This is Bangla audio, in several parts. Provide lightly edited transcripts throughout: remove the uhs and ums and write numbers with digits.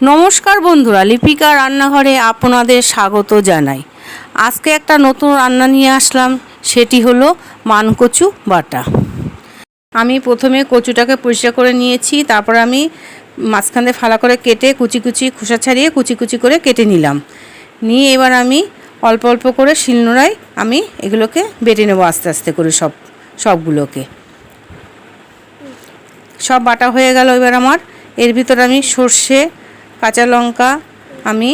নমস্কার বন্ধুরা, লিপিকা রান্নাঘরে আপনাদের স্বাগত জানাই। আজকে একটা নতুন রান্না নিয়ে আসলাম, সেটি হলো মানকচু বাটা। আমি প্রথমে কচুটাকে পরিষ্কার করে নিয়েছি, তারপর আমি মাঝখান দিয়ে ফালা করে কেটে কুচি কুচি খোসা ছাড়িয়ে কুচি কুচি করে কেটে নিলাম। নিয়ে এবার আমি অল্প অল্প করে শিলনোড়ায় আমি এগুলোকে বেটে নেবো আস্তে আস্তে করে সবগুলোকে। সব বাটা হয়ে গেল। এবার আমার এর ভিতর আমি সর্ষে, কাঁচা লঙ্কা, আমি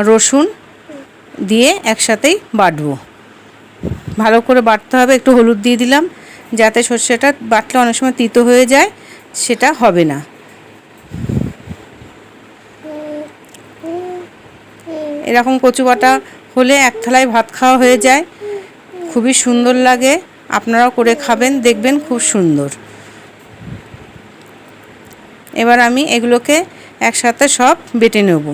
রসুন দিয়ে একসাথেই বাটবো। ভালো করে বাটতে হবে। একটু হলুদ দিয়ে দিলাম যাতে সর্ষেটা বাটলে অনেক সময় তিতো হয়ে যায়, সেটা হবে না। এরকম কচু বাটা হলে এক থালায় ভাত খাওয়া হয়ে যায়, খুবই সুন্দর লাগে। আপনারাও করে খাবেন, দেখবেন খুব সুন্দর। এবার আমি এগুলোকে একসাথে সব বেটে নেব।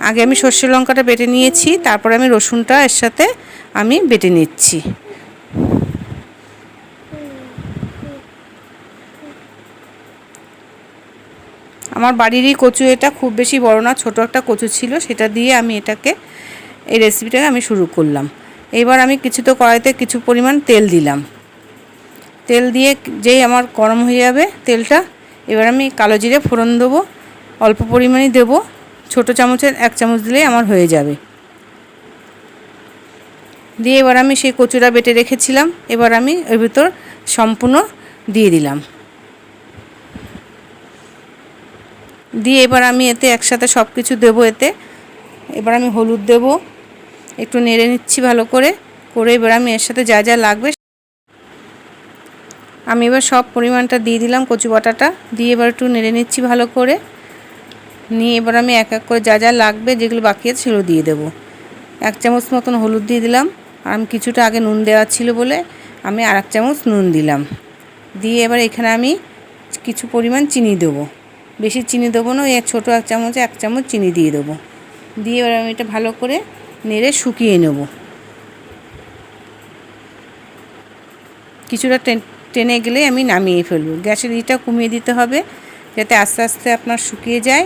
আগে আমি সর্ষে লঙ্কাটা বেটে নিয়েছি, তারপর আমি রসুনটা এর সাথে আমি বেটে নিচ্ছি। আমার বাড়িরই কচু, এটা খুব বেশি বড় না, ছোট একটা কচু ছিল, সেটা দিয়ে আমি এই রেসিপিটাকে আমি শুরু করলাম। এবার আমি কড়াইতে কিছু পরিমাণ তেল দিলাম। তেল দিয়ে যেই আমার গরম হয়ে যাবে তেলটা, এবার আমি কালো জিরে ফোড়ন দেবো। অল্প পরিমাণে দেবো, ছোটো চামচের 1 চামচ দিলেই আমার হয়ে যাবে। দিয়ে এবার আমি সেই কচুটা বেটে রেখেছিলাম, এবার আমি এর ভিতর সম্পূর্ণ দিয়ে দিলাম। দিয়ে এবার আমি এতে একসাথে সব কিছু দেবো। এবার আমি হলুদ দেব, একটু নেড়ে নিচ্ছি ভালো করে। এবার আমি এর সাথে যা যা লাগবে আমি এবার সব পরিমাণটা দিয়ে দিলাম। কচু বাটাটা দিয়ে এবার একটু নেড়ে নিচ্ছি ভালো করে। নিয়ে এবার আমি এক এক করে যা যা লাগবে, যেগুলো বাকি আছে সেগুলো দিয়ে দেবো। 1 চামচ মতন হলুদ দিয়ে দিলাম, আর আমি কিছুটা আগে নুন দেওয়া ছিল বলে আমি আর 1 চামচ নুন দিলাম। দিয়ে এবার এখানে আমি কিছু পরিমাণ চিনি দেবো, বেশি চিনি দেবো না, ওই ছোটো 1 চামচে 1 চামচ চিনি দিয়ে দেবো। দিয়ে এবার আমি এটা ভালো করে নেড়ে শুকিয়ে নেব। কিছুটা টেনে গেলে আমি নামিয়ে ফেলবো। গ্যাসের ইটা কমিয়ে দিতে হবে যাতে আস্তে আস্তে আপনার শুকিয়ে যায়।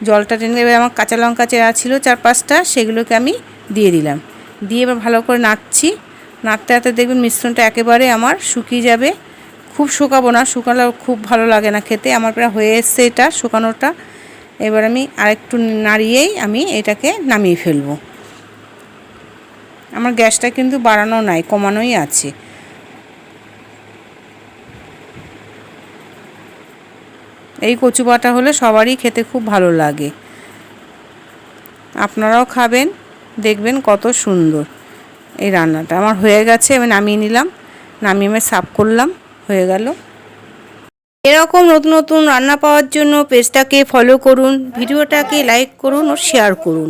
জলটা টেনে এবার আমার কাঁচা লঙ্কা চেরা ছিল 4-5টা, সেগুলোকে আমি দিয়ে দিলাম। দিয়ে এবার ভালো করে নাড়তে নাড়তে দেখবেন মিশ্রণটা একেবারে আমার শুকিয়ে যাবে। খুব শুকাবো না, শুকালে খুব ভালো লাগে না খেতে। আমার প্রায় হয়ে এসছে এটা শুকানোটা। এবার আমি আরেকটু নাড়িয়েই আমি এটাকে নামিয়ে ফেলবো। আমার গ্যাসটা কিন্তু বাড়ানো নাই, কমানোই আছে। এই কচু বাটা হলে সবারই খেতে খুব ভালো লাগে। আপনারাও খাবেন, দেখবেন কত সুন্দর। এই রান্নাটা আমার হয়ে গেছে, আমি নামিয়ে নিলাম। নামিয়ে আমি সার্ভ করলাম, হয়ে গেল। এরকম নতুন নতুন রান্না পাওয়ার জন্য পেজটাকে ফলো করুন, ভিডিওটাকে লাইক করুন ও শেয়ার করুন।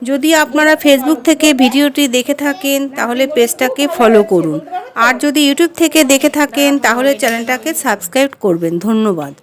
যদি আপনারা ফেসবুক থেকে ভিডিওটি দেখে থাকেন তাহলে পেজটাকে ফলো করুন, আর যদি ইউটিউব থেকে দেখে থাকেন তাহলে চ্যানেলটাকে সাবস্ক্রাইব করবেন। ধন্যবাদ।